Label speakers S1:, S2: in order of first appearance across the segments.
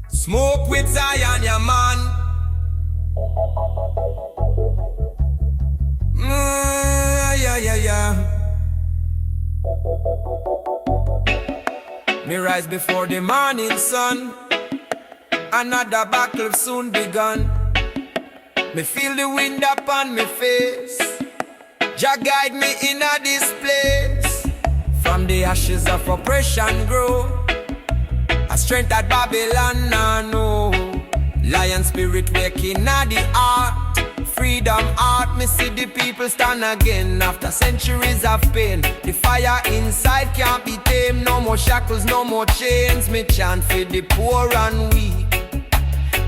S1: Smoke with Zion, yeah man. Yeah. Me rise before the morning sun. Another battle soon begun. Me feel the wind upon me face. Jah guide me in this place. From the ashes of oppression grow a strength that Babylon nah know. Lion spirit waking at the heart. Freedom art, me see the people stand again. After centuries of pain, the fire inside can't be tamed. No more shackles, no more chains. Me chant for the poor and weak.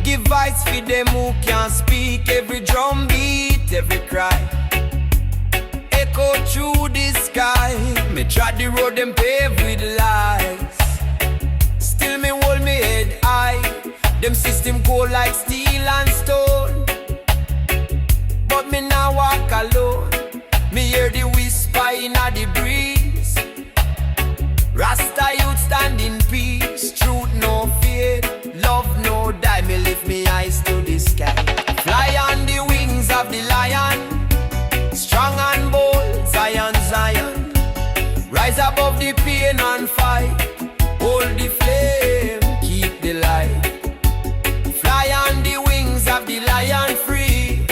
S1: Give voice for them who can't speak. Every drum beat, every cry echo through the sky. Me trod the road them paved with lies. Still me hold me head high. Them system cold like steel and stone. But me now walk alone. Me hear the whisper in the breeze. Rasta youth stand in peace. Truth no fear, love no die. Me lift me eyes to the sky. Fly on the wings of the lion. Strong and bold, Zion, Zion. Rise above the pain and fight. Hold the flame, keep the light. Fly on the wings of the lion free.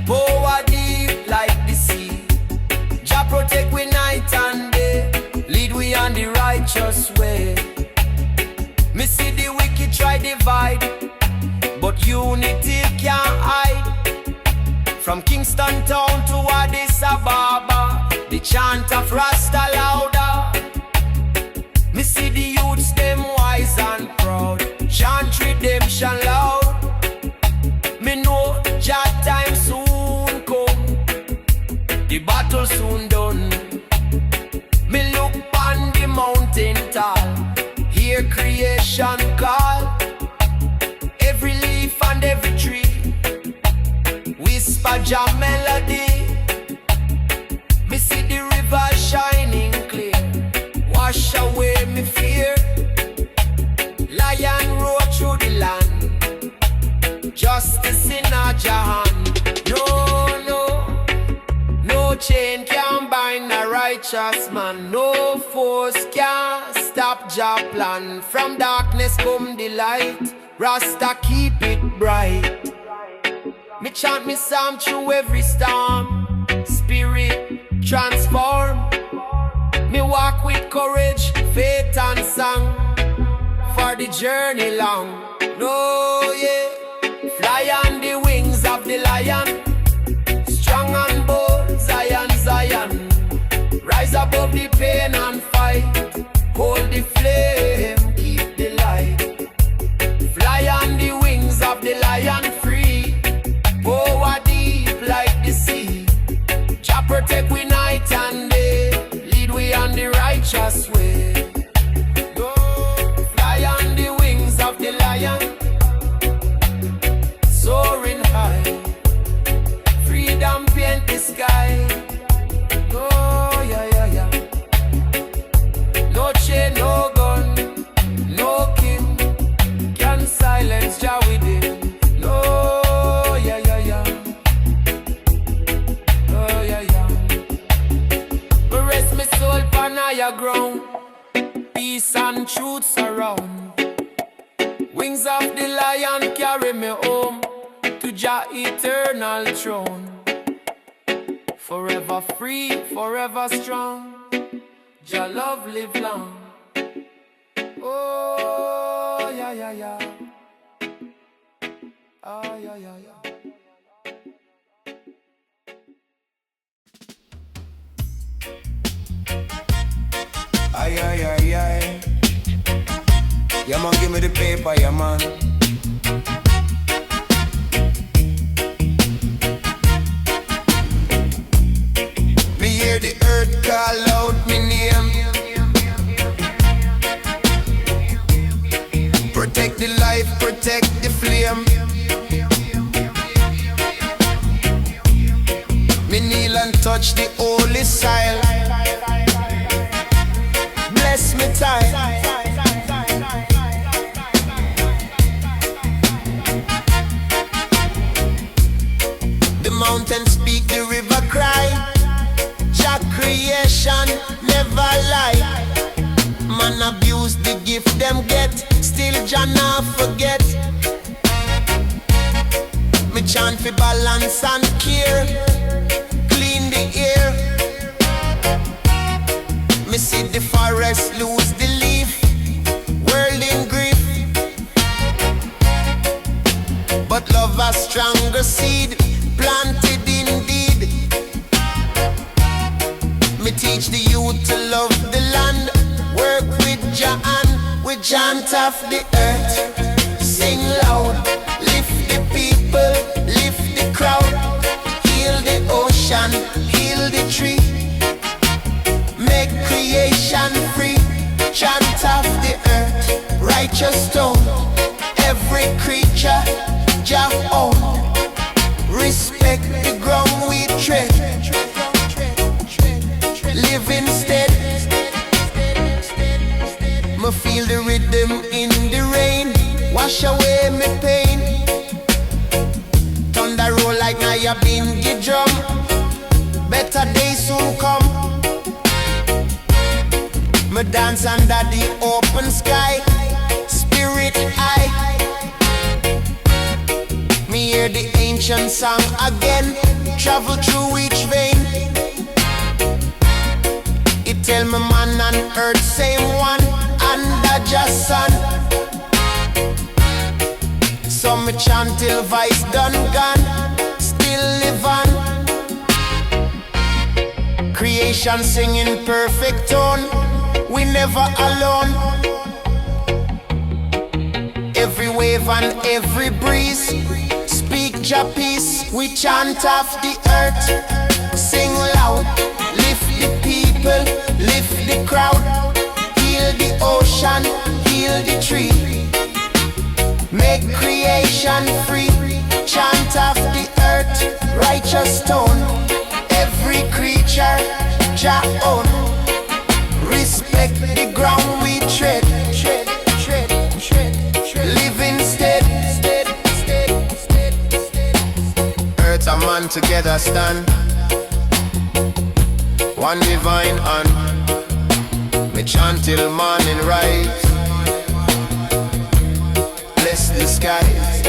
S1: Power deep like the sea. Jah protect we night and day. Lead we on the righteous way. Me see the wicked try divide, but unity can't hide. From Kingston town to Addis Ababa, the chant of Rasta louder. Me see the youths them wise and proud. Chant redemption loud. Me know Jah time soon come. The battle soon done. Me look on the mountain tall. Hear creation call. Every leaf and every tree whisper Jah melody. Me see the river shining clear. Wash away me fear. Lion roar through the land. Justice in a Jah hand. No chain can bind a righteous man. No force can stop Jah plan. From darkness come the light. Rasta keep it bright. Me chant me psalm through every storm. Spirit transform. Me walk with courage, faith and song. For the journey long. No, yeah. Fly on the wings of the lion. Strong and bold, Zion, Zion. Rise above the pain and fight. Hold the flame, keep the light. Fly on the wings of the lion free. Power deep like the sea. Jah protect we night and day. Lead we on the righteous way. Go fly on the wings of the lion. Soaring high. Freedom paint the sky. Oh yeah. No chain, no gun, no king can silence Jah within. No, yeah. Oh yeah. We rest my soul upon higher ground. Peace and truth surround. Wings of the lion carry me home to Jah eternal throne. Forever free, forever strong. Jah love live long. Oh yeah. Oh yeah. Aye. Yeah man, give me the paper, yeah man. Me hear the earth call out me name. Protect the life, protect the flame. Me kneel and touch the holy soil. Bless me time. The mountains speak, the river cry. Jah creation never lie. Man abuse the gift them get, still Jah not forget. Me chant for balance and care, clean the air. Me see the forest lose the leaf, world in grief. But love a stronger seed, planted indeed. Me teach the youth to love the land, work with Jah and we chant off the earth. Sing loud, lift the people, lift the crowd. Heal the ocean, heal the tree. Make creation free. Chant off the earth, righteous stone. Every creature Jah own. Respect the ground we tread. Live instead. Me feel the rhythm in the rain, wash away me pain. Thunder roll like Naya bingy drum. Better days soon come. Me dance under the open sky, spirit high. Me hear the ancient song again, travel through each vein. It tell me man and earth same one, under Jah's sun. So me chant till vice done gone, still live on. Creation singing perfect tone, we never alone. Every wave and every breeze, speak Jah peace. We chant off the earth, sing loud, lift the people, lift the crowd. Heal the ocean, heal the tree. Make creation free. Chant off the earth, righteous stone. Every creature Jah own. Respect the ground we tread. Live instead. Earth and man together stand, one divine hand. Me chant till morning rise. Bless the skies.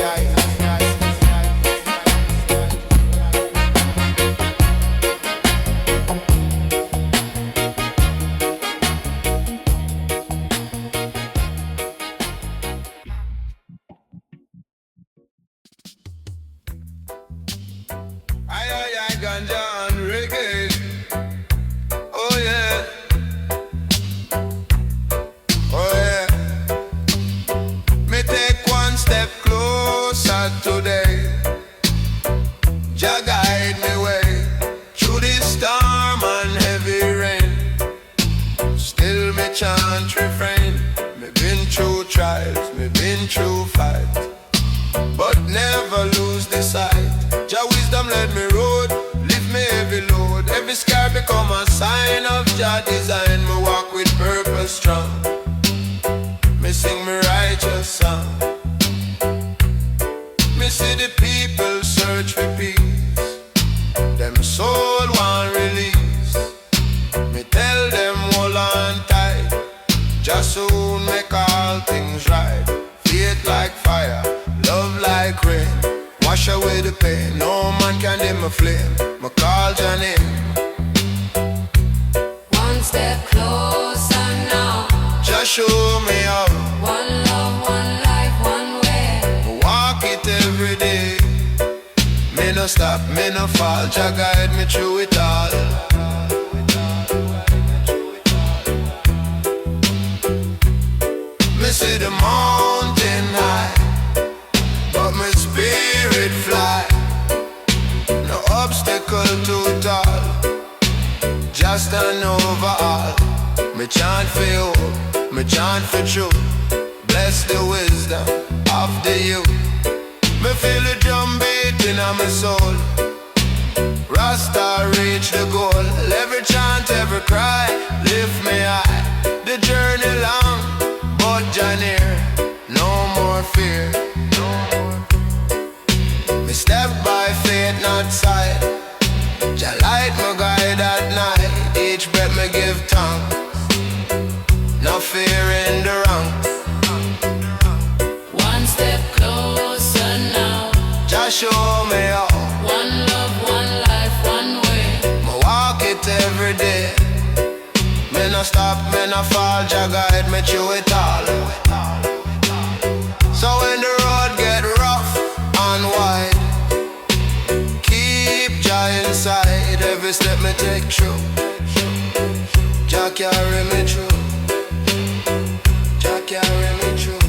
S1: I ganja and reggae. Oh yeah. Oh yeah. Me take one step closer today. Jah guide me way through this storm and heavy rain. Still me chant refrain. Me been through trials, me been through fights, but never lose the sight. Jah wisdom led me road, lift me heavy load. Every scar become a sign of Jah design. Me walk with purpose strong. Me sing me righteous song. Me see the people search for peace. Them soul want release. Me tell them hold on tight. Jah soon make all things right. Faith like fire, love like rain. Wash away the pain, no man can dim my flame. My call Jah name.
S2: One step closer now.
S1: Jah show me how.
S2: One love, one life, one way.
S1: Walk it every day. Me no stop, me no fall. Jah guide me through it all. Me see the mountain high, but my spirit fly. No obstacle too tall, just an overall. Me chant for you, me chant for truth. Bless the wisdom of the youth. Me feel the drum beating on my soul. Rasta reach the goal. Every chant, every cry, lift me high. The journey long, but Jah near. No more fear. Me step by faith, not sight. Jah light my guide at night. Each breath me give thanks. No fear in the ranks.
S2: One step closer now.
S1: Jah show me how.
S2: One love, one life, one way.
S1: Me walk it every day. Me no stop, me no fall. Jah guide me through it all. So when the road get rough and wide, keep Jah inside. Every step me take through, Jah carry me through. Jah carry me through.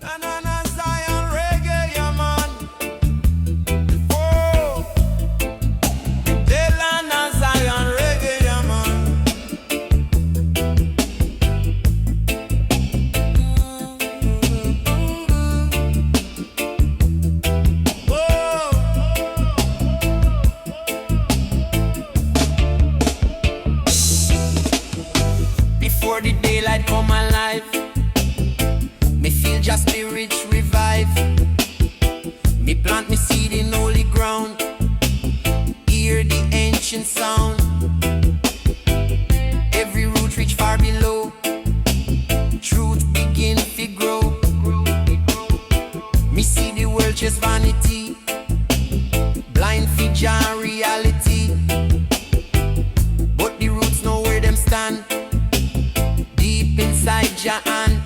S1: Na na na Zion reggae, yeah man. Oh, Dela na Zion reggae, yeah man. Before the daylight come alive, me feel just spirit revive. Me plant me seed in holy ground, hear the ancient sound. Every root reach far below, truth begin to grow. Me see the world just vanity, blind for Jah reality. But the roots know where them stand, deep inside Jah hand.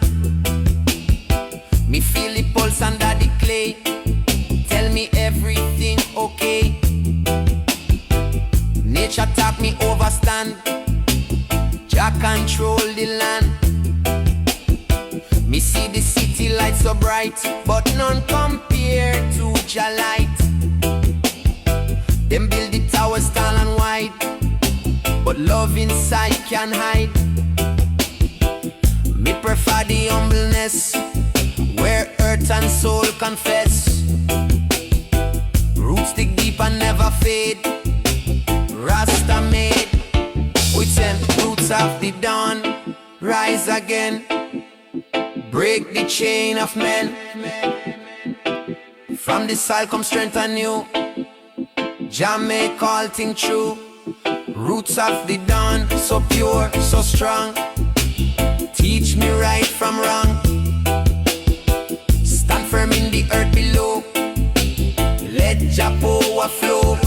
S1: Me feel the pulse under the clay, tell me everything okay. Nature taught me overstand, Jah control the land. Me see the city lights so bright, but none compare to Jah light. Them build the towers tall and wide, but love inside can hide. Me prefer the humbleness, where earth and soul confess. Roots dig deep and never fade, Rasta made. With them roots of the dawn, rise again, break the chain of men. From the soil come strength anew, Jah make all things true. Roots of the dawn, so pure, so strong, teach me right from wrong. Stand firm in the earth below, let Jah power flow.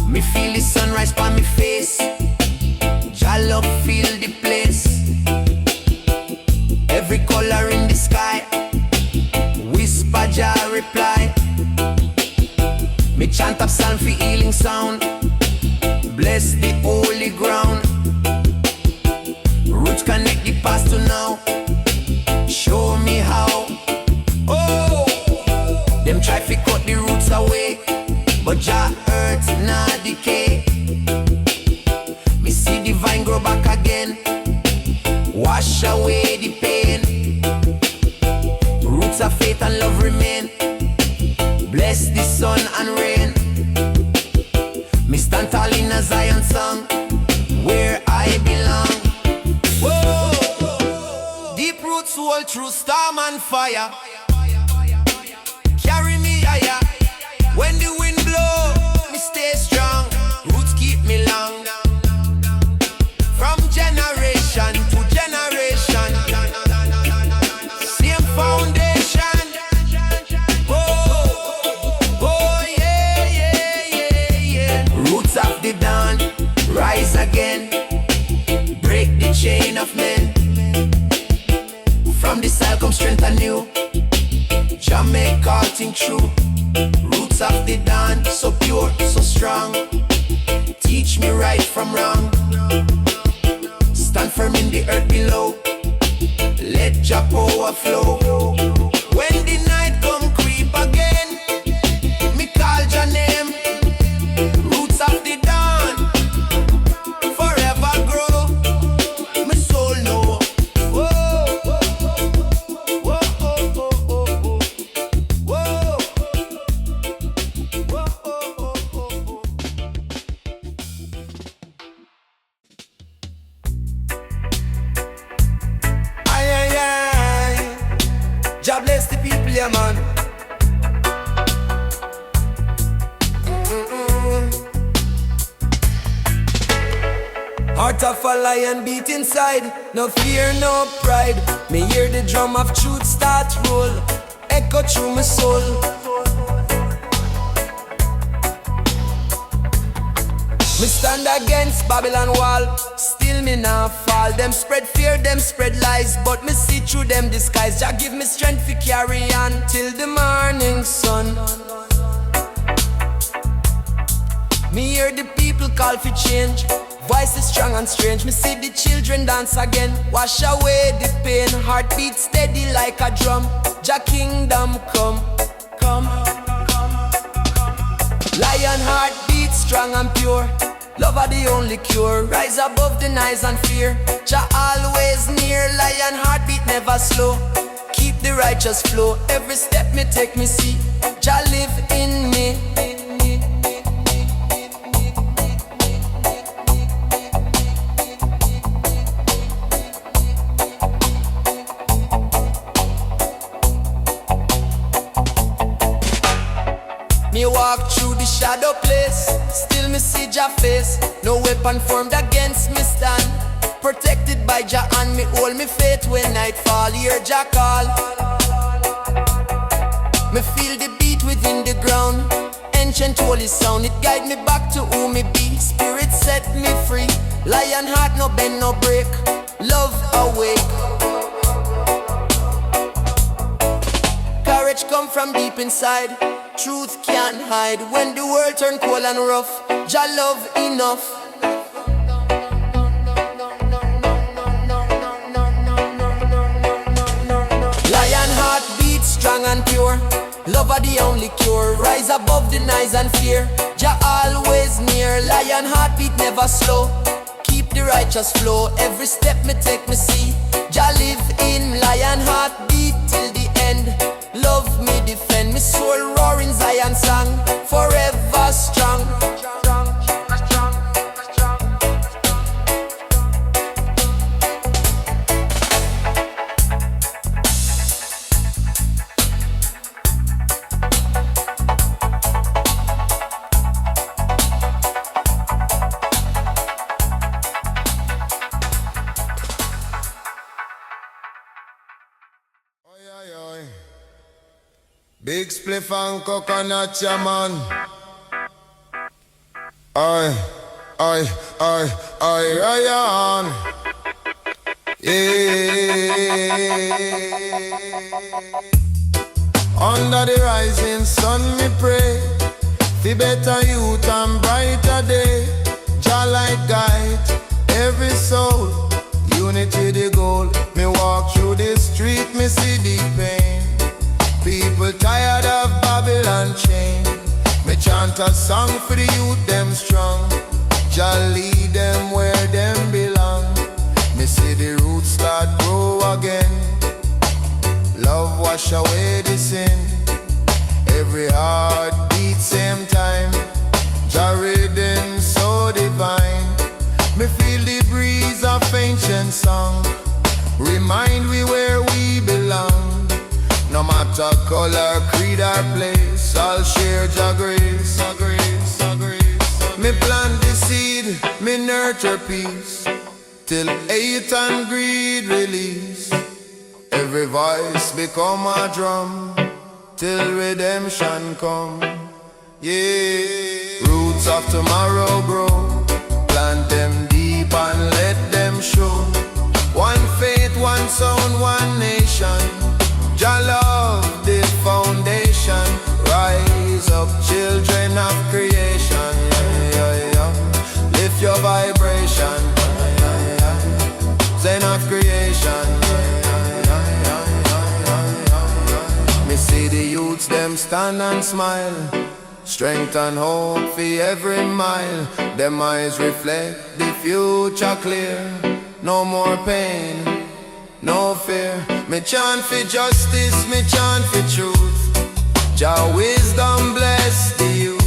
S1: Me feel the sunrise on me face, Jah love fill the place. Every color in the sky, whisper Jah reply. Me chant up psalm for healing sound, bless the holy ground. Roots connect the past to now, show me how. Oh, them try to cut the roots away, but Jah earth not decay. Me see the vine grow back again, wash away the pain. Roots of faith and love remain, bless the sun and rain. Me stand tall in a Zion song, where I belong. Whoa, deep roots hold through storm and fire, carry me higher. When the wind blow, me stay strong. Roots keep me long, from generation to generation. Same foundation. Oh yeah, yeah, yeah, yeah. Roots of the dawn, rise again, break the chain of men. From the soil come strength anew, Jah make all things true. Roots of the dawn, so pure, so strong, teach me right from wrong. Stand firm in the earth below, let Jah power flow. bless the people, yeah man. Heart of a lion beat inside, no fear, no pride. Me hear the drum of truth start roll, echo through my soul. Me stand against Babylon wall, still me nah fall. Them spread fear, them spread lies, but me see through them disguise. Jah give me strength to carry on till the morning sun. Me hear the people call for change, voices strong and strange. Me see the children dance again, wash away the pain. Heartbeat steady like a drum, Jah kingdom come, come. Lion heart beat strong and pure, love are the only cure. Rise above the noise and fear, Jah always near. Lion heartbeat never slow, keep the righteous flow. Every step me take me see, Jah live in me. Me walk through the shadow place, still me see Jah face. No weapon formed against me stand, protected by Jah and me hold me faith. When night fall, hear Jah call. Me feel the beat within the ground, ancient holy sound. It guide me back to who me be, spirit set me free. Lion heart no bend no break, love awake. Courage come from deep inside, truth can't hide. When the world turn cold and rough, Jah love enough. Lion heart beat strong and pure, love are the only cure. Rise above the noise and fear, Jah always near. Lion heart beat never slow, keep the righteous flow. Every step me take me see, Jah live in. Lion heart beat till the end, love me defend. Me soul roaring Zion song, forever strong.
S3: Big spliff and coconut, yeah man. Aye, Ryan. Yeah. Under the rising sun, me pray for better youth and brighter day. Jah light guide every soul, unity the goal. Me walk through the street, me see the pain. People tired of Babylon chain. Me chant a song for the youth, them strong. Jah lead them where them belong. Me see the roots start grow again. Love wash away the sin. Every heart beat same time. Jah rhythm so divine. Me feel the breeze of ancient song, remind we where we belong. No matter color, creed or place, I'll share Jah grace. Me plant the seed, me nurture peace, till hate and greed release. Every voice become a drum, till redemption come. Yeah, roots of tomorrow grow, plant them deep and let them show. One faith, one sound, one nation. Jah love the foundation. Rise up, children of creation. Lift your vibration. Zen of creation. Me see the youths, them stand and smile. Strength and hope for every mile. Them eyes reflect the future clear. No more pain, no fear. Me chant for justice, me chant for truth. Jah wisdom bless the youth.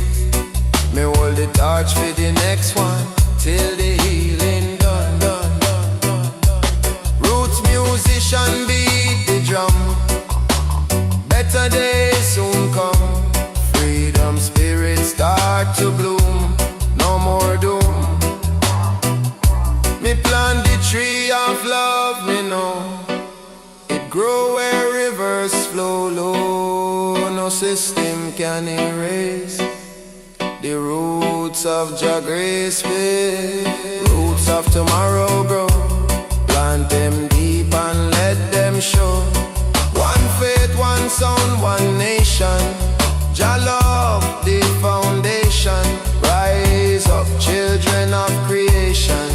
S3: Me hold the torch for the next one, till the healing done. Roots musician beat the drum. brighter day soon come. Freedom spirit start to bloom. No more doom. Me plant the tree of love, me know. It grow where rivers flow low. No system can erase the roots of Jah grace. Roots of tomorrow grow. Plant them deep and let them show. One faith, one sound, one nation. Jah love the foundation. Rise up, children of creation.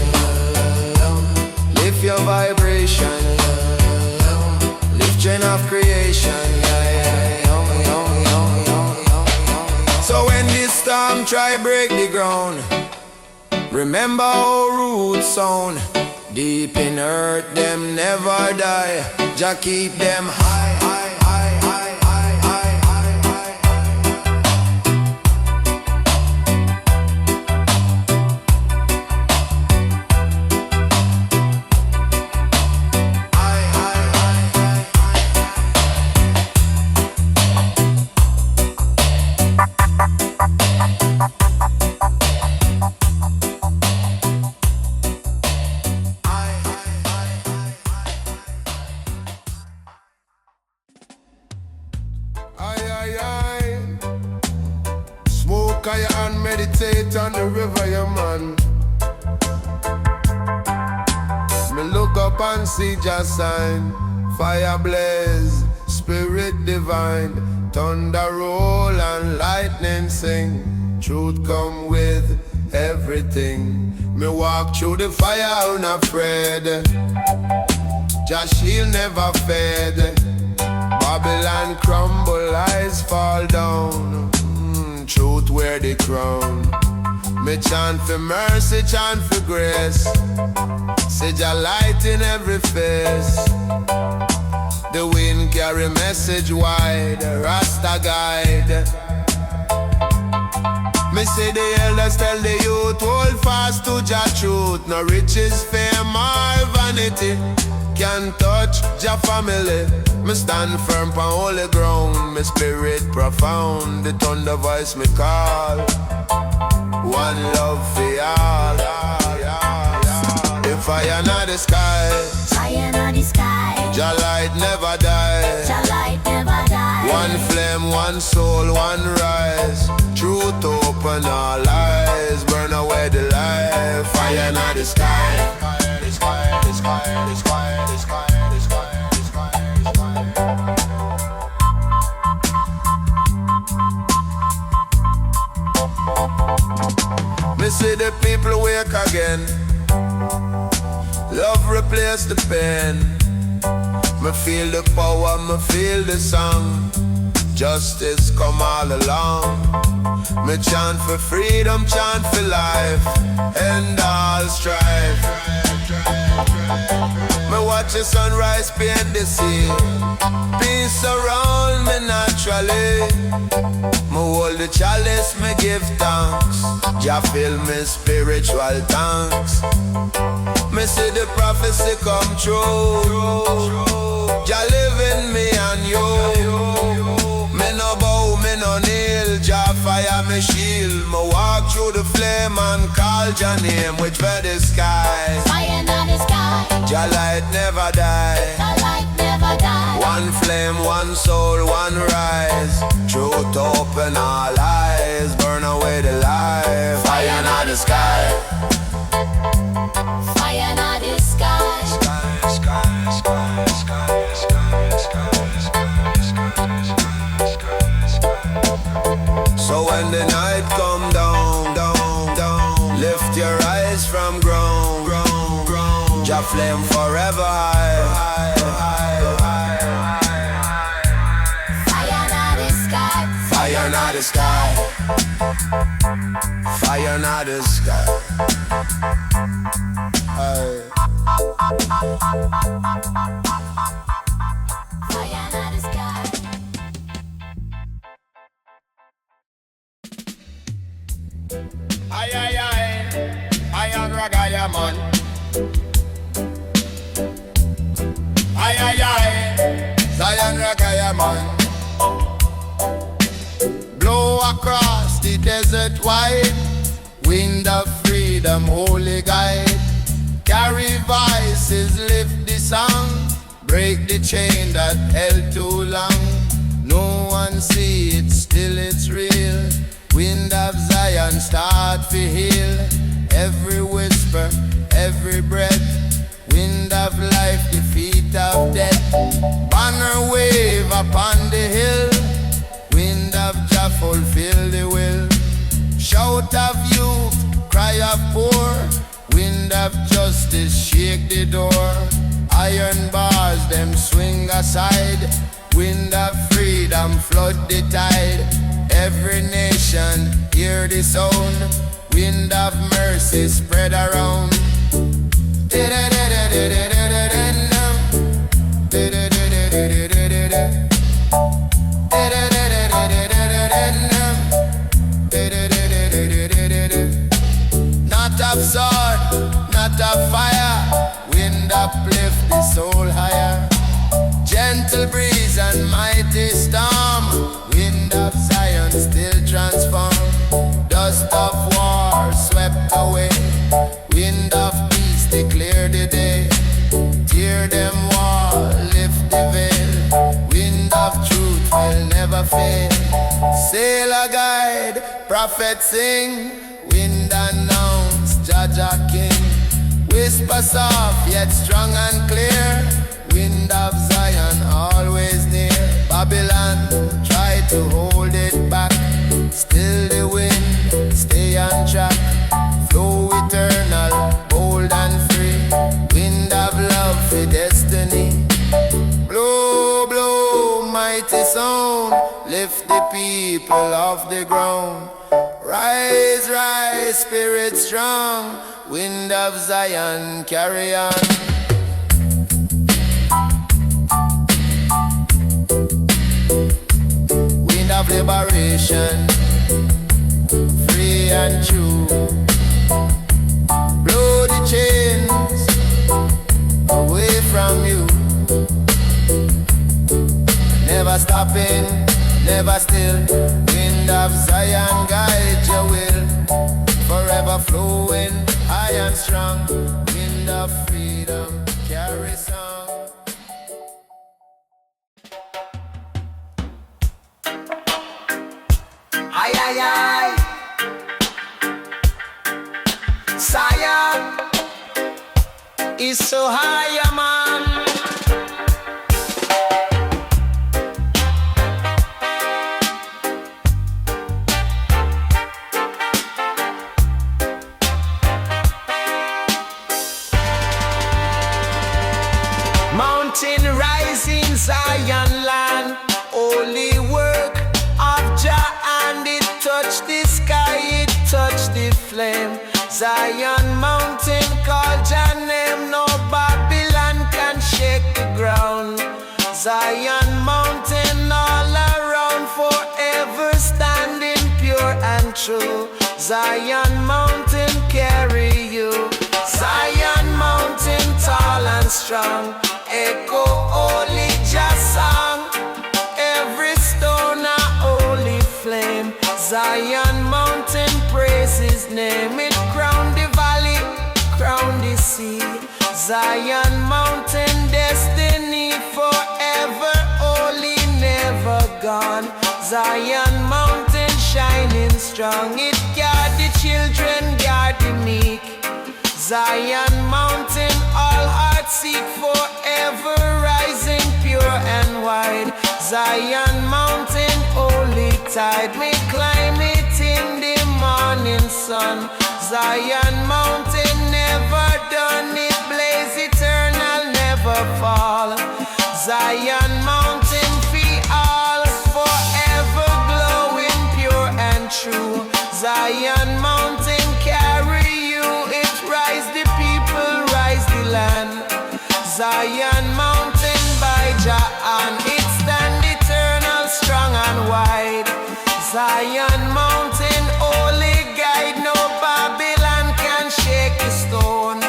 S3: Lift your vibration. Lift chain of creation. So when this storm try break the ground, remember our roots sound. Deep in earth, them never die. Jah keep them high, high, high, high, high, high, high, high. Smoke and meditate on the river, yeah, man. Me look up and see Jah sign. Fire blaze, spirit divine. Thunder roll and lightning sing. Truth come with everything. Me walk through the fire unafraid. Jah shield never fade. Babylon crumble, eyes fall down. Truth wear the crown. Me chant for mercy, chant for grace. Say Jah light in every face. The wind carry message wide. Rasta guide. Me say the elders tell the youth, hold fast to Jah truth. No riches, fame or vanity can touch Jah family. Me stand firm on holy ground. Me spirit profound. The thunder voice me call. One love for all. The fire in the sky.
S4: Fire in the sky.
S3: Jah light never die.
S4: Jah light never die.
S3: One flame, one soul, one rise. Truth open all eyes. Burn away the light. Fire in the sky. The sky, the sky, the sky, the sky, the sky, the sky, the sky. Me see the people wake again. Love replace the pain. Me feel the power, me feel the song. Justice come all along. Me chant for freedom, chant for life. End all strife. Me watch the sunrise paint the sea. Peace surround me naturally. Me hold the chalice, me give thanks. Jah fill me spiritual tanks. Me see the prophecy come true. Jah live in me and you. Me no bow, me no kneel. Jah fire me shield. Me walk through the flame and call Jah name which for the sky.
S4: Fire in the sky.
S3: Jah light never die.
S4: Jah light never die.
S3: One flame, one soul, one rise. Truth open all eyes. Burn away the light. Fire in the sky.
S4: Fire in the sky.
S3: So when the night come down, down, down, lift your eyes from ground, ground, ground. Jah flame forever high, high, high, high.
S4: Fire in the sky.
S3: Fire in the sky. Fire in the sky. Aye.
S4: Fire in the sky.
S3: Aye, aye, aye. I am Reggae man. Aye, aye, aye. Zion Reggae man. Blow across the desert wide, wind of freedom, holy guide. Carry voices, lift the song, break the chain that held too long. No one see it, still it's real. Wind of Zion start to heal. Every whisper, every breath. Wind of life, defeat of death. Banner wave upon the hill. Wind of Jah fulfill the will. Shout of youth, cry of poor. Wind of justice, shake the door. Iron bars, them swing aside. Wind of freedom, flood the tide. Every nation, hear the sound. Wind of mercy, spread around. Not of sword, not of fire. Wind uplift the soul higher. Gentle breeze and mighty storm. Wind of Zion still transform. Dust of war swept away. Wind of peace declare the day. Tear them wall, lift the veil. Wind of truth will never fail. Sailor guide, prophet sing. Wind announce, Jah King. Whisper soft yet strong and clear. Wind of Zion always near. Babylon try to hold it back. Still the wind, stay on track. Flow eternal, bold and free. Wind of love for destiny. Blow, blow, mighty sound. Lift the people off the ground. Rise, rise, spirit strong. Wind of Zion, carry on. Wind of liberation, free and true. Blow the chains away from you. Never stopping, never still. Wind of Zion, guide your will. Forever flowing, high and strong. Wind of freedom, carry song.
S1: Aye, aye, aye. Zion is so high, man. Mountain rising, Zion land. Holy work of Jah, and it touched the sky, it touched the flame. Zion mountain, call Jah name. No Babylon can shake the ground. Zion mountain all around, forever standing pure and true. Zion mountain carry you. Zion mountain tall and strong. Echo holy Jah song. Every stone a holy flame. Zion mountain praise his name. It crown the valley, crown the sea. Zion mountain destiny, forever holy, never gone. Zion mountain shining strong. It guard the children, guard the meek. Zion mountain all hearts seek, forever rising pure and wide. Zion mountain holy tide, we climb it in the morning sun. Zion mountain never done, it blaze eternal, never fall. Zion mountain fee all, forever glowing pure and true. Zion mountain carry you, it rise the people, rise the land. Zion mountain by Jah, and it stand eternal, strong and wide. Zion mountain holy guide, no Babylon can shake the stone.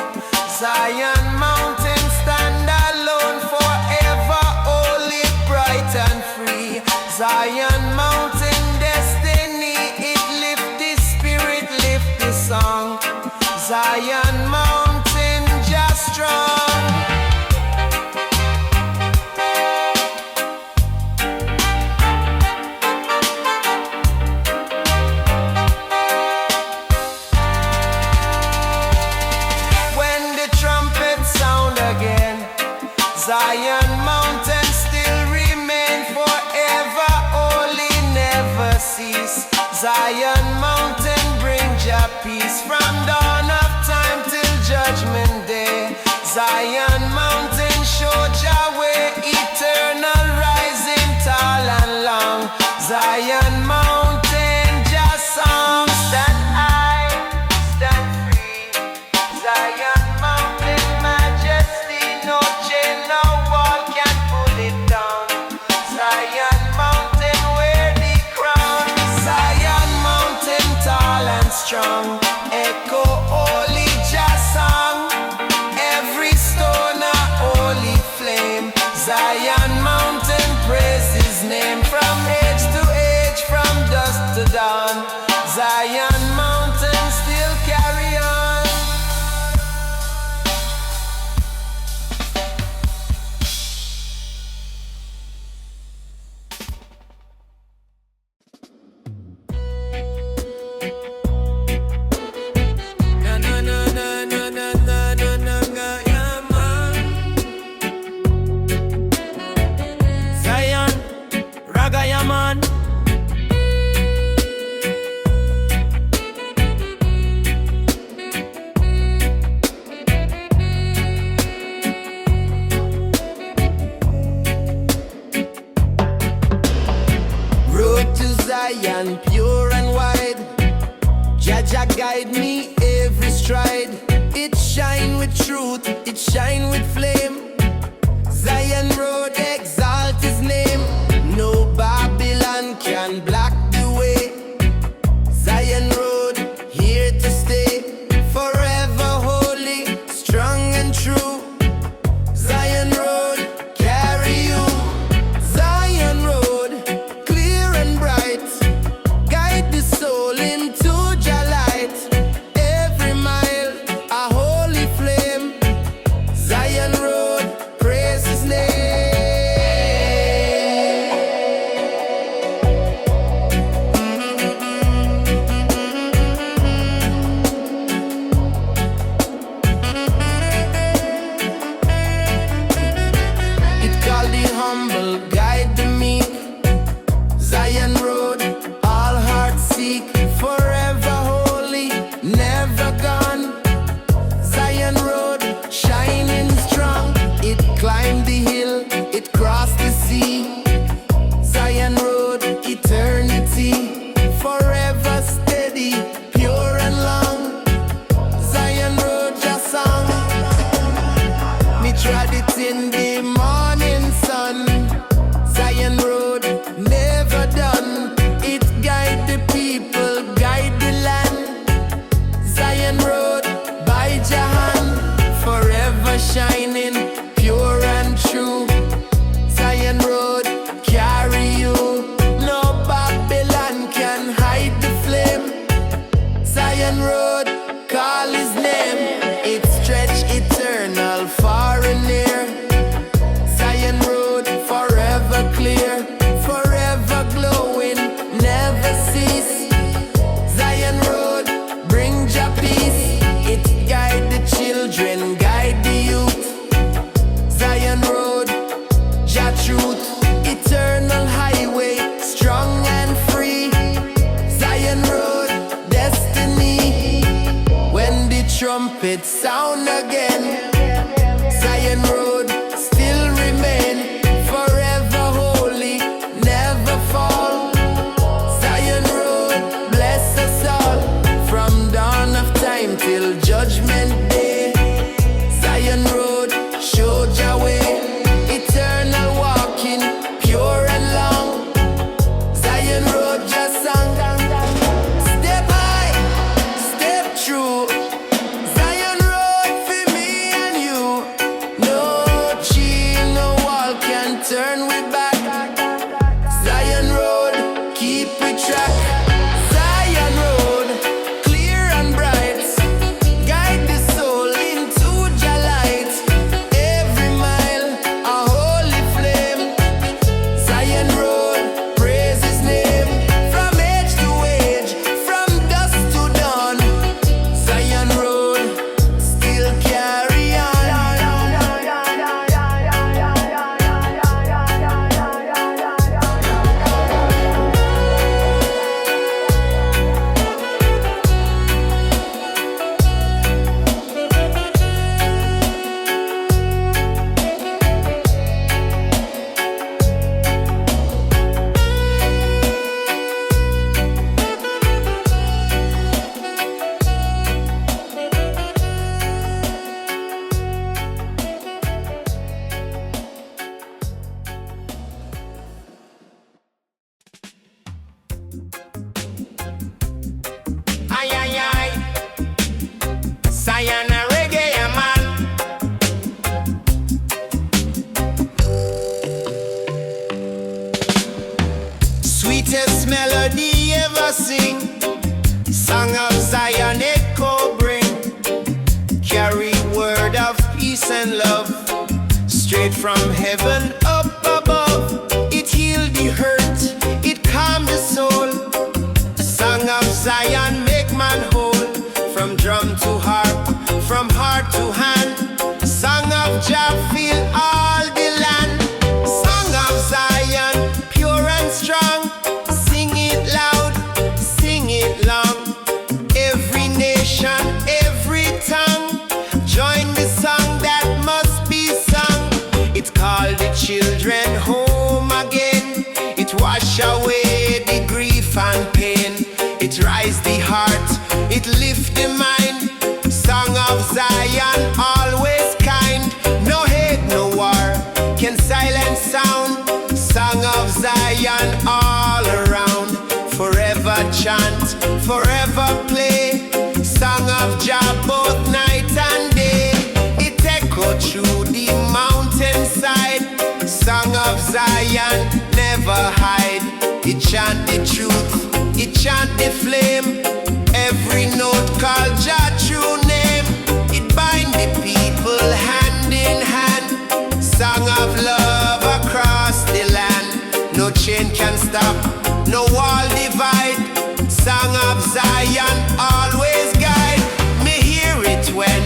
S1: Zion mountain stand alone, forever holy, bright and free. Zion mountain destiny, it lift the spirit, lift the song. Zion mountain just strong. When the trumpet sound again, Zion mountain still remain forever, holy, never cease. Zion mountain bring Jah peace from dawn of time till judgment day. Zion mountain show Jah way, eternal rising tall and long. Zion mountain Jah song, stand high, stand free. Zion mountain majesty, no chain, no wall can pull it down. Zion mountain wear the crown. Zion mountain tall and strong, echo holy Jah song. Every stone a holy flame. Zion mountain praise his name from age to age, from dusk to dawn. Zion mountain still carry on. Na na na na na na na na na na, yeah, man. Zion, Raga, yeah, man. Road to Zion, pure and wide. Jah guide me every stride. It shine with truth, it shine with flame. Zion road, exalt his name. No Babylon can block the way. Zion road, here to stay. Forever holy, strong and true. Zion road, carry you. Zion road, clear and bright. Guide the soul into Jah light. Every mile, a holy flame. Zion road, praise his name. It call the humble, guide the meek. Zion road, all hearts seek. Forever holy, never gone. Zion road, shining strong. It climbed the hill, it crossed the sea. Zion road, eternity. Forever steady, pure and long. Zion road, just song. Me tried it in the morning sun. Zion road, never done. It guide the people, guide the land. Zion road, by Jahan, forever shining, pure and true. Zion road, carry you. No Babylon can hide the flame. Zion road, call his name. It stretch eternal, far and near. Zion road, forever clear, forever glowing, never cease. Zion road, bring Jah peace. It guide the children, guide the youth. Zion road, Jah truth, eternal highway, strong and free. Zion road, destiny. When the trumpet sound again, Zion road still remain. Forever holy, never fall. Zion road, bless us all. From dawn of time till judgment day. Zion road, show Jah way. Eternal walking, pure and long. Zion road, just song. Step high, step true. Zion road for me and
S5: Sweetest melody ever sing. Song of Zion echo bring. Carry word of peace and love. Straight from heaven up above. It healed the hurt, it calmed the soul. Song of Zion make man whole. From drum to harp, from heart to hand. Song of Jah fill all the land. Song of Zion, pure and strong. Sing it loud, sing it long. Every nation, every tongue, join the song that must be sung. It called the children home again. It wash away the grief and pain. It rise the heart, it lift the mind. Song of Zion, always kind. No hate, no war, can silence sound. Song of Zion, all around. Forever chant, forever play. Song of Jah, both night and day. It echo through the mountainside. Song of Zion, never hide. It chant the truth, it chant the flame. Every note called Jah true name. It bind the people hand in hand. Song of love across the land. No chain can stop, no wall divide. Song of Zion always guide. Me hear it when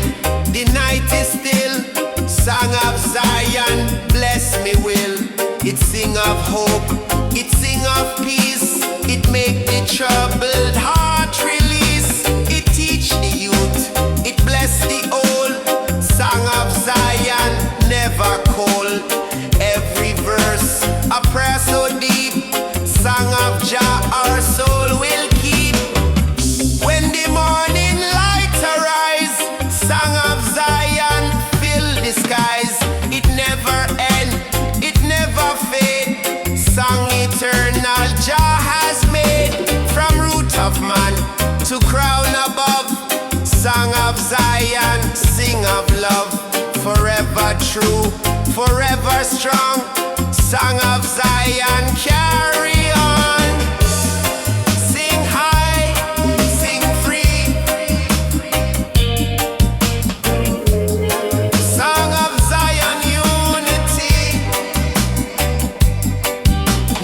S5: the night is still. Song of Zion bless me will. It sing of hope, it sing of peace. It make the troubled heart release. It teach the youth, it bless the old. Song of Zion never cold. Every verse a prayer so deep. Song of Jah our soul will keep. When the morning light arise, Song of Zion fill the skies. It never end, it never fade. Song eternal Jah has made. From root of man to crown above. Song of Zion, sing of love. Forever true, forever strong. Song of Zion, carry on. Sing high, sing free. Song of Zion, unity.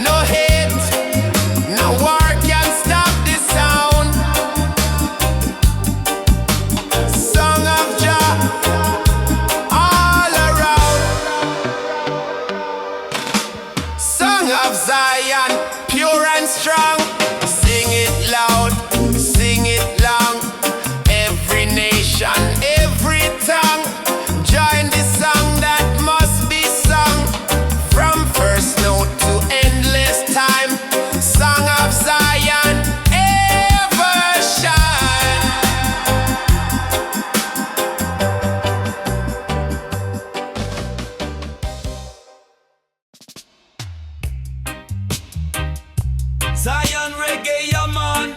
S5: No hate, no war can stop the sound. Song of Jah, all around. Song of Zion, pure and strong. Sing it loud, sing it long. Every nation, every tongue, join the song that must be sung. From first note to endless time. Song of Zion, ever shine.
S1: Zion reggae, yeah man.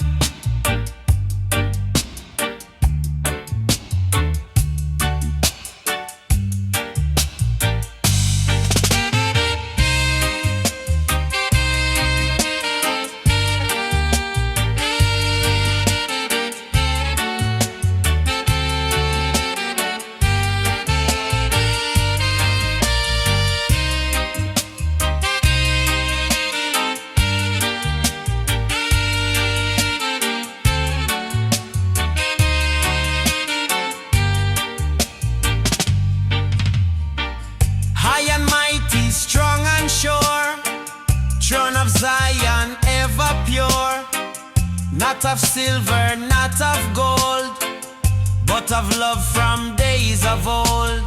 S1: High and mighty, strong and sure. Throne of Zion, ever pure. Not of silver, not of gold, but of love from days of old.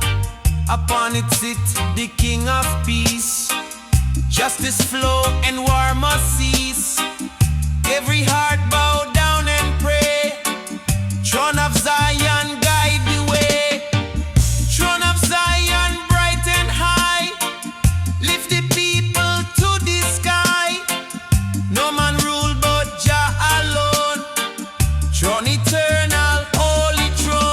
S1: Upon it sit the King of peace. Justice flow and war must cease. Every heart bow down and pray. Throne of Zion, guide the way. Throne of Zion, bright and high. Lift the people to the sky. No man rule but Jah alone. Throne eternal, holy throne.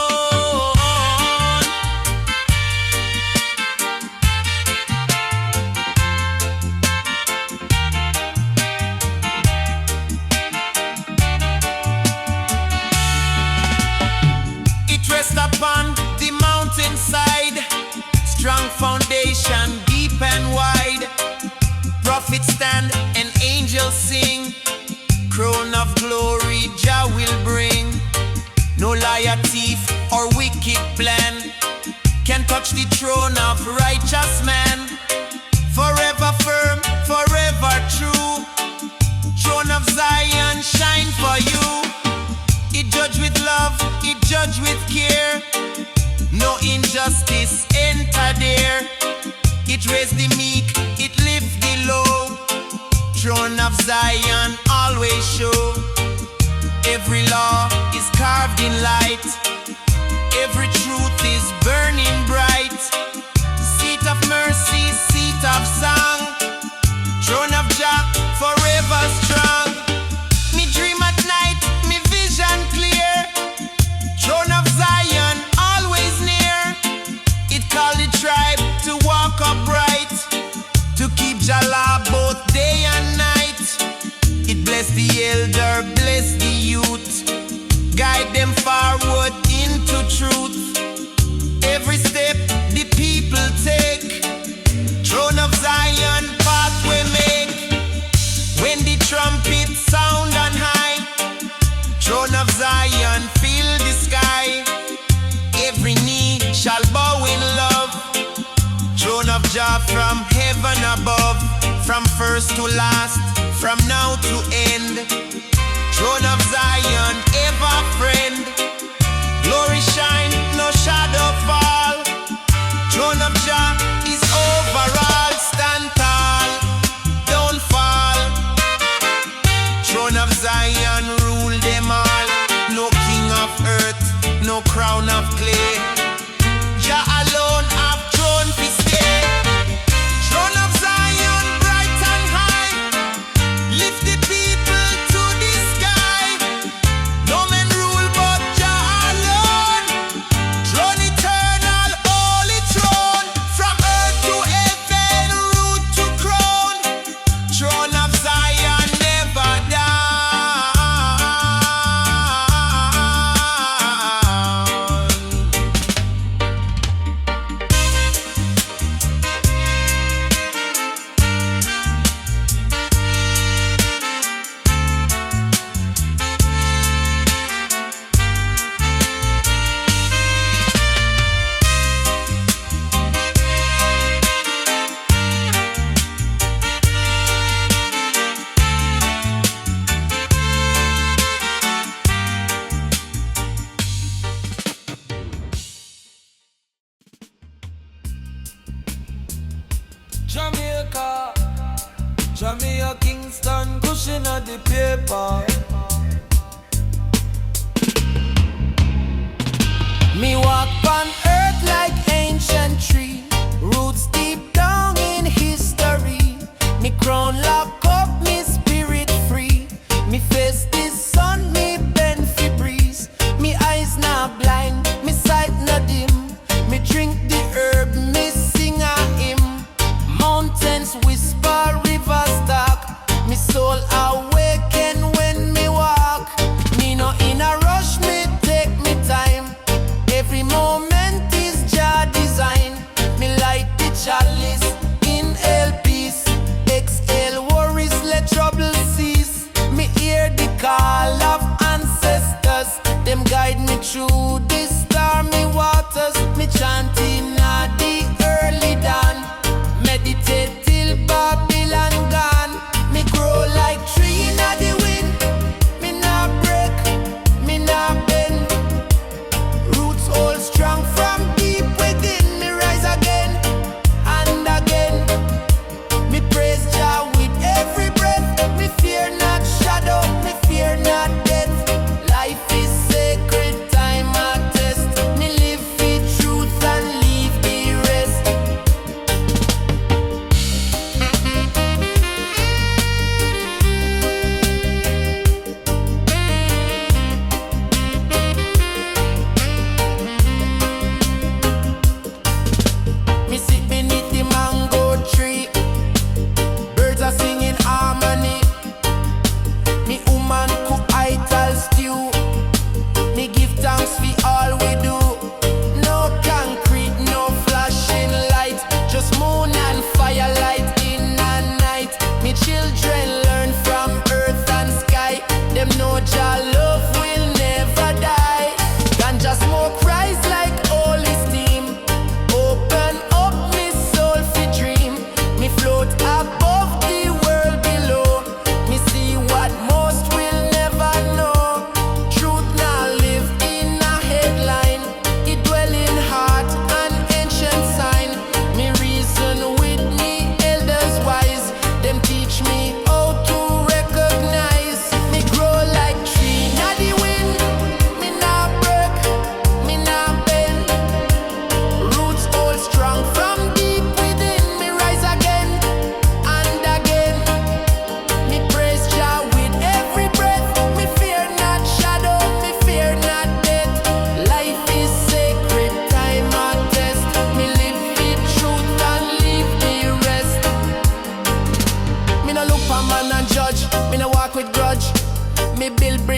S5: prophets stand and angels sing. Crown of glory Jah will bring. No liar, thief, or wicked plan can touch the throne of righteous man. Forever firm, forever true. Throne of Zion shine for you. It judge with love, it judge with care. No injustice enter there. It raise the meek, it lift the low. Throne of Zion always show. Every law is carved in light. Every truth is burning bright. Seat of mercy, seat of song. Throne of Jah forever strong. Me dream at night, me vision clear. Throne of Zion always near. It called the tribe to walk upright, to keep Jah law both day and night. It bless the elder, bless the youth, guide them forward into truth. Every step the people take, Throne of Zion pathway make. When the trumpet sound on high, Throne of Zion fill the sky. Every knee shall bow in love. Throne of Jah from heaven above. From first to last, from now to end. Throne of Zion ever friend. Glory shine, no shadow fall. Throne of Jah is overall. Stand tall, don't fall. Throne of Zion rule them all. No king of earth, no crown of clay. Jah alone have throne to stay. Throne of Zion bright and high, lift the people to the sky. No man rule but Jah alone. Throne eternal, holy throne. From earth to heaven, root to crown. Throne of Zion never down.
S1: Jamaica, Jamaica Kingston, kush inna the paper.
S6: Me walk on earth like ancient tree, roots deep down in history. Me crown lock up, me spirit free. Me face the sun, me bend fi breeze. Me eyes not blind, me sight not dim. Me drink the herb, me sing a hymn. Mountains whisper, rivers talk. Me soul awaken when me walk. Me no in a rush, me take me time. Every moment is Jah design. Me light the chalice, inhale peace. Exhale worries, let trouble cease. Me hear the call of ancestors. Them guide me through the stormy waters. Me chanting at the early dawn. Meditate till Babylon gone. Me grow like tree in the wind. Me not break, me not bend. Roots hold strong from deep within. Me rise again and again. Me praise Jah with every breath. Me fear not shadow, me fear not death. Life is sacred, time at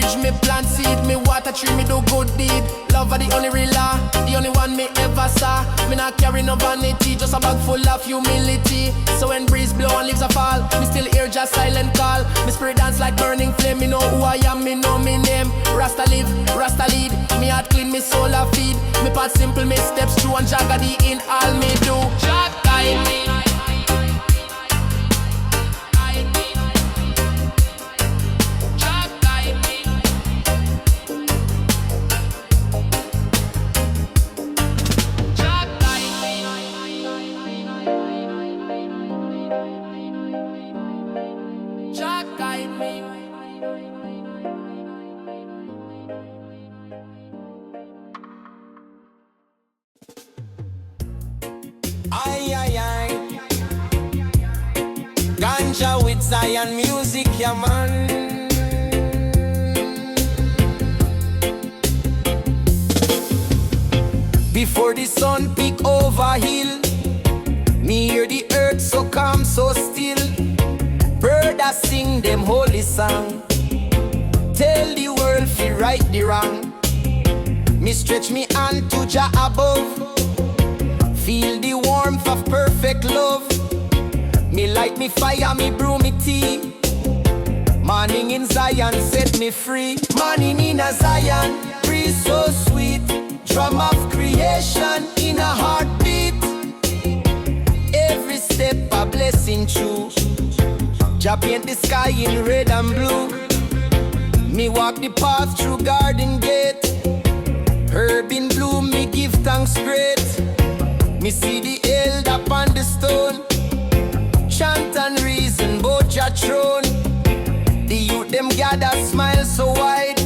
S6: ridge, me plant seed, me water tree, me do good deed. Love are the only real law, the only one me ever saw. Me not carry no vanity, just a bag full of humility. So when breeze blow and leaves a fall, me still hear just silent call. Me spirit dance like burning flame, me know who I am, me know me name. Rasta live, Rasta lead, me heart clean, me soul a feed. Me path simple, me steps true and Jaga the in all me do. Jah guide me.
S1: Aye, aye, aye. Ganja with Zion music, yeah man. Before the sun peak over hill, me hear the earth so calm, so still. Bird a sing them holy song. Tell the world fi right the wrong. Me stretch me hand to Jah above. Feel the warmth of perfect love. Me light me fire, me brew me tea. Morning in Zion set me free. Morning in a Zion, breeze so sweet. Drum of creation in a heartbeat. Every step a blessing true. Jah paint the sky in red and blue. Me walk the path through garden gate. Herb in bloom, me give thanks great. Me see the eld upon the stone. Chant and reason both Jah throne. The youth them gather smile so wide.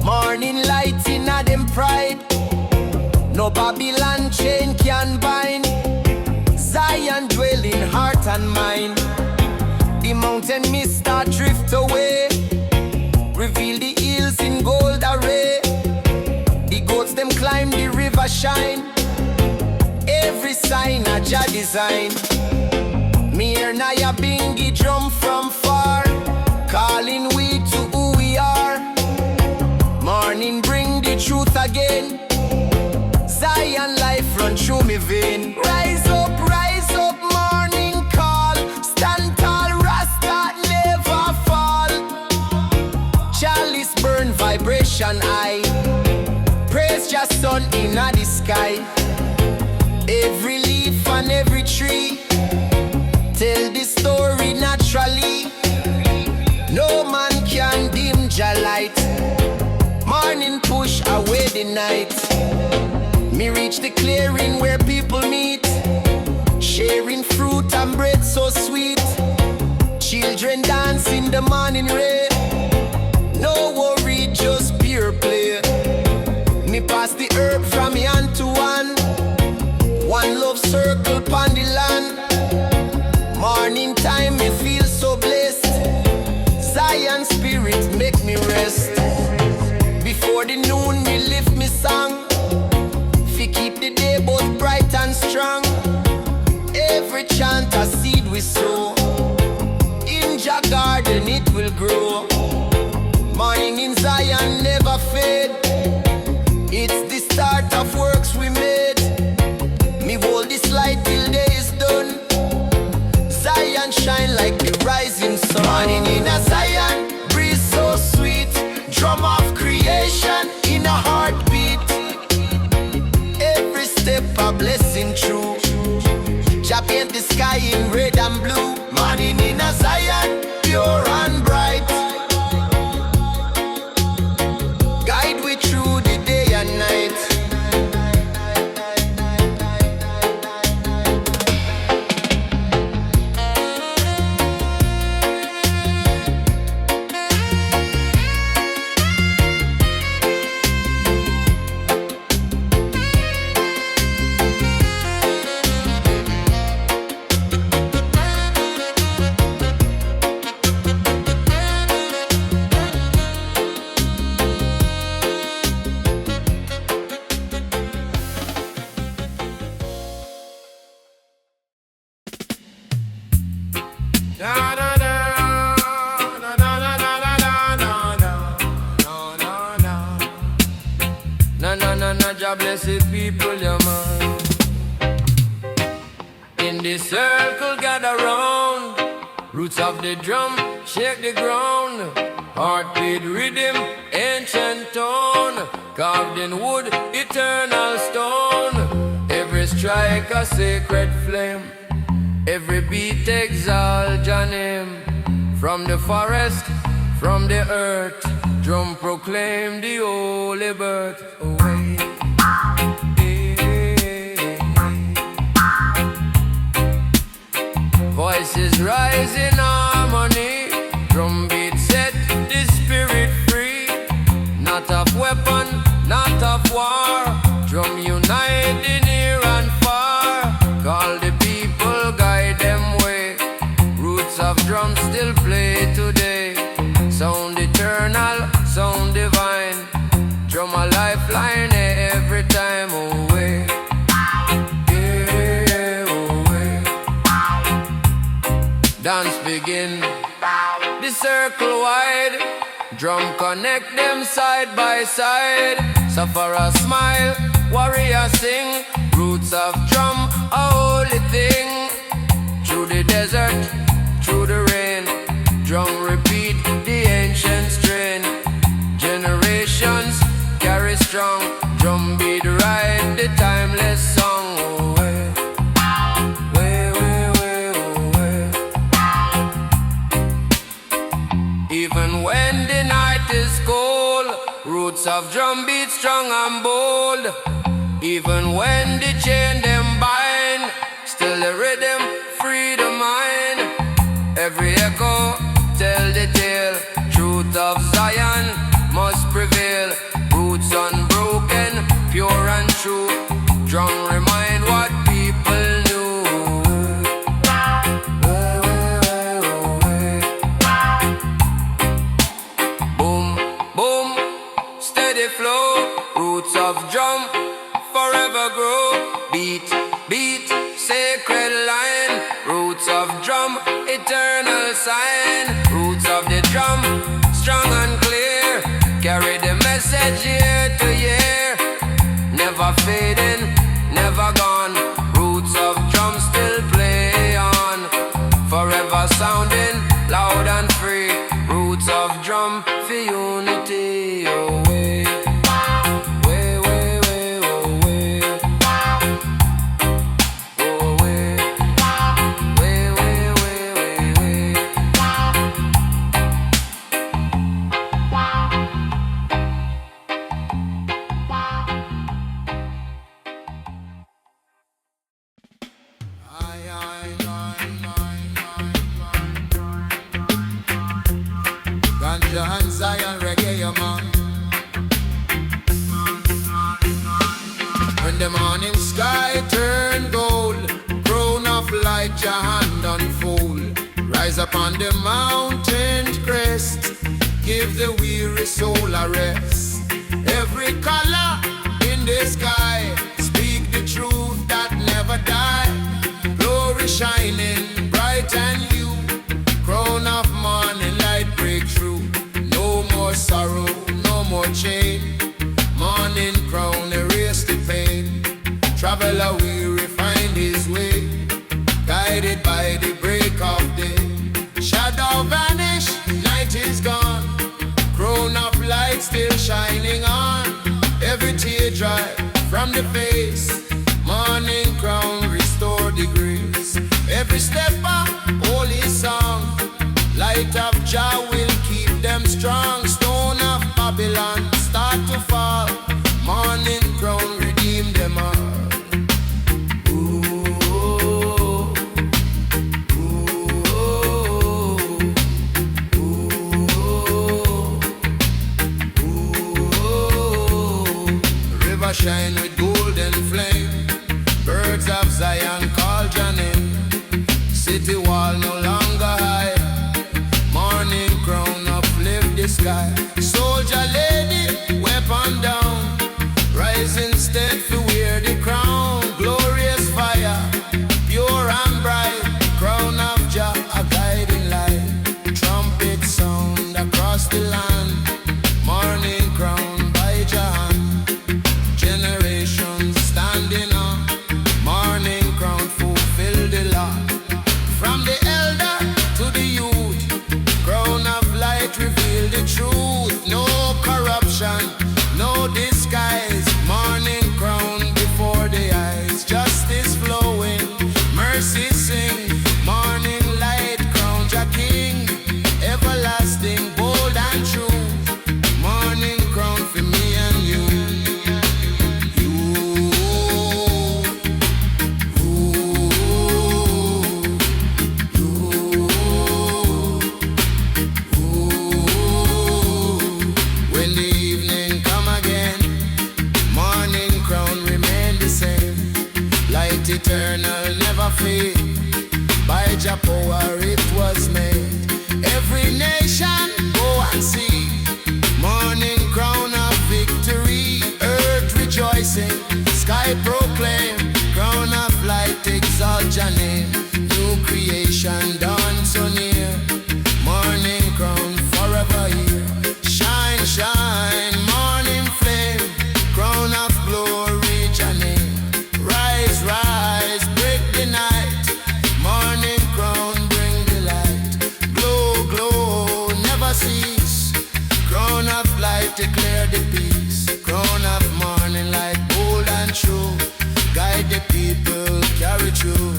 S1: Morning light in a them pride. No Babylon chain can bind. Zion dwell in heart and mind. The mountain mist start drift away. Reveal the hills in gold array. The goats them climb the river shine. Every sign a Jah design. Me hear Naya Bingi drum from far, calling we to who we are. Morning bring the truth again. Zion life run through me vein. Rise up, morning call. Stand tall, Rasta never fall. Chalice burn vibration high. Praise Jah sun in the sky. Every leaf and every tree tell the story naturally. No man can dim Jah light. Morning push away the night. Me reach the clearing where people meet, sharing fruit and bread so sweet. Children dance in the morning ray. No worry, just pure play. Me pass the herb from hand to hand. One love circle pon the land. Morning time me feel so blessed. Zion spirit make me rest. Before the noon me lift me song. Fi keep the day both bright and strong. Every chant a seed we sow. In Jah garden it will grow. Morning in Zion never fade. It's the start of works we made. Me hold this light till day is done. Zion shine like the rising sun. Morning in a Zion, breeze so sweet. Drum of creation in a heartbeat. Every step a blessing true. Jah paint the sky in red and blue. Morning in a Zion, pure and bright. Guide we through the day and night. Jah blessed people, yeah man. In this circle gather round, roots of the drum shake the ground. Heartbeat rhythm, ancient tone, carved in wood, eternal stone. Every strike a sacred flame, every beat exalt Jah name. From the forest, from the earth, drum proclaim the holy birth. Away. Voices rise in harmony, drum beat set the spirit free. Not of weapon, not of war, drum unite the near and far. Call the people, guide them way. Roots of drum still play today. Sound eternal, sound divine. Drum a lifeline every time away. Dance begin, the circle wide. Drum connect them side by side. Suffer a smile, warrior sing. Roots of drum, a holy thing. Through the desert, through the rain, drum repeat the ancient strain. Generations carry strong, drum beat ride the timeless song. Even when the night is cold, roots of drum beat strong and bold. Even when the chain them bind, still the rhythm free the mind. Every echo tell the tale, truth of Zion must prevail. Roots unbroken, pure and true. Drum remind what people knew. Flow, roots of drum forever grow. Beat, beat, sacred line. Roots of drum, eternal sign. Roots of the drum, strong and clear. Carry the message year to year. Never fading, never gone. Roots of drum still play on. Forever sounding loud and free. Roots of drum for unity. Oh.
S3: And Zion reggae, your man. When the morning sky turn gold, crown of light your hand unfold. Rise upon the mountain crest, give the weary soul a rest. Every color in the sky, speak the truth that never die. Glory shining bright and new, crown of morning light break through. No more sorrow, no more chain. Morning crown erase the pain. Traveler weary find his way, guided by the break of day. Shadow vanish, night is gone. Crown of light still shining on. Every tear dry from the face. Morning crown restore the grace. Every step up, holy song. Light of Jah will keep them strong. Stone of Babylon start to fall. Morning crown redeem them all. Shine with golden flame. Birds of Zion call your name. City wall no longer high. Morning crown uplift the sky. Soldier lady, weapon down. Rising stead to wear the crown. Glorious fire, pure and bright. Crown of Jah, a guiding light. Trumpet sound across the land. Morning crown by Jah hand. your power it was made. Every nation go and see. Morning crown of victory. Earth rejoicing, sky proclaim. Crown of light exalt your name. New creation dawn so near. Morning crown forever here. Shine, shine, morning flame. Crown of glory your name. Rise, rise, break the night. Morning crown bring the light. Glow, glow, never cease. Crown of light declare the peace. Crown of morning light bold and true. Guide the people, carry through.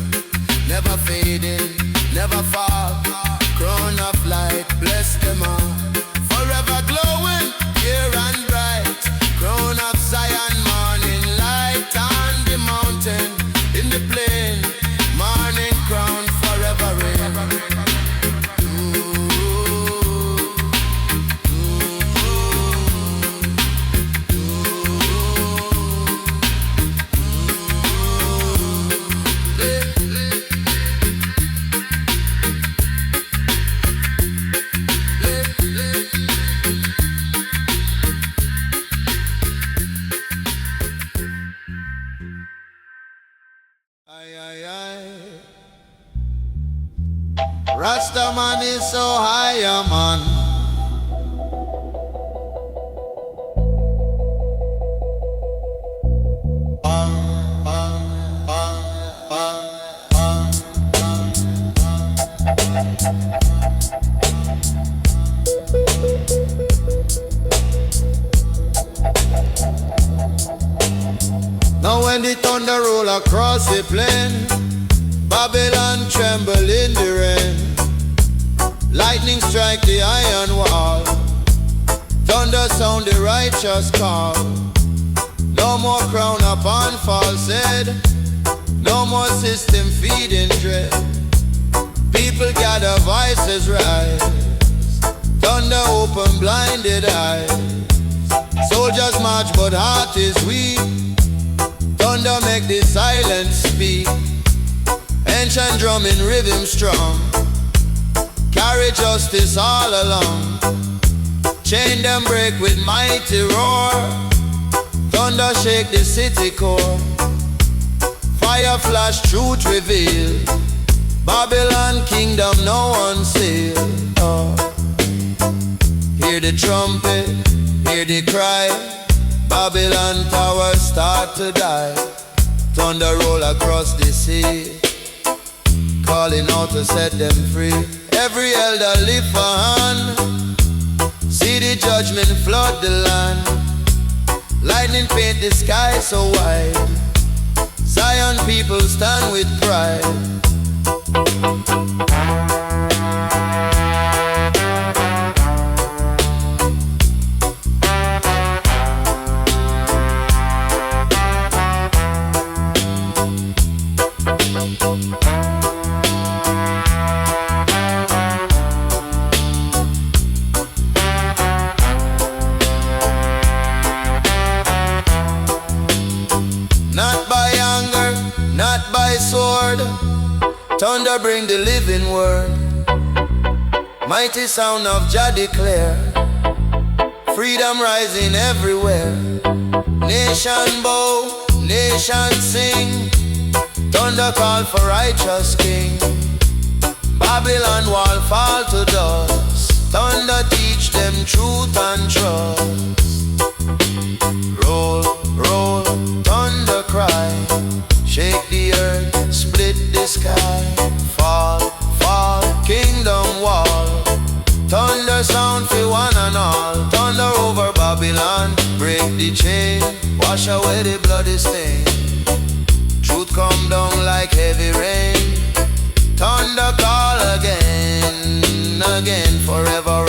S3: Never fading, never fall. Crown of light, bless them all. Forever glowing, pure and bright. Crown of Zion, morning light on the mountain, in the plain. Morning crown forever reign. Aye, aye, aye. Rasta man is so high, man. Now when the thunder roll across the plain, Babylon tremble in the rain. Lightning strike the iron wall. Thunder sound the righteous call. No more crown upon false head. No more system feeding dread. People gather, voices rise. Thunder open blinded eyes. Soldiers march but heart is weak. Thunder make the silence speak. Ancient drum in rhythm strong. Carry justice all along. Chain them break with mighty roar. Thunder shake the city core. Fire flash, truth reveal. Babylon kingdom no one seal. Oh. Hear the trumpet, hear the cry. Babylon towers start to die. Thunder roll across the sea, calling out to set them free. Every elder lift a hand. See the judgment flood the land. Lightning paint the sky so wide. Zion people stand with pride. Sword, thunder bring the living word. Mighty sound of Jah declare. Freedom rising everywhere. Nation bow, nation sing. Thunder call for righteous king. Babylon wall fall to dust. Thunder teach them truth and trust. Roll, roll, thunder cry. Shake the earth, split the sky. Fall, fall, kingdom wall. Thunder sound for one and all. Thunder over Babylon, break the chain. Wash away the bloody stain. Truth come down like heavy rain. Thunder call again, again, forever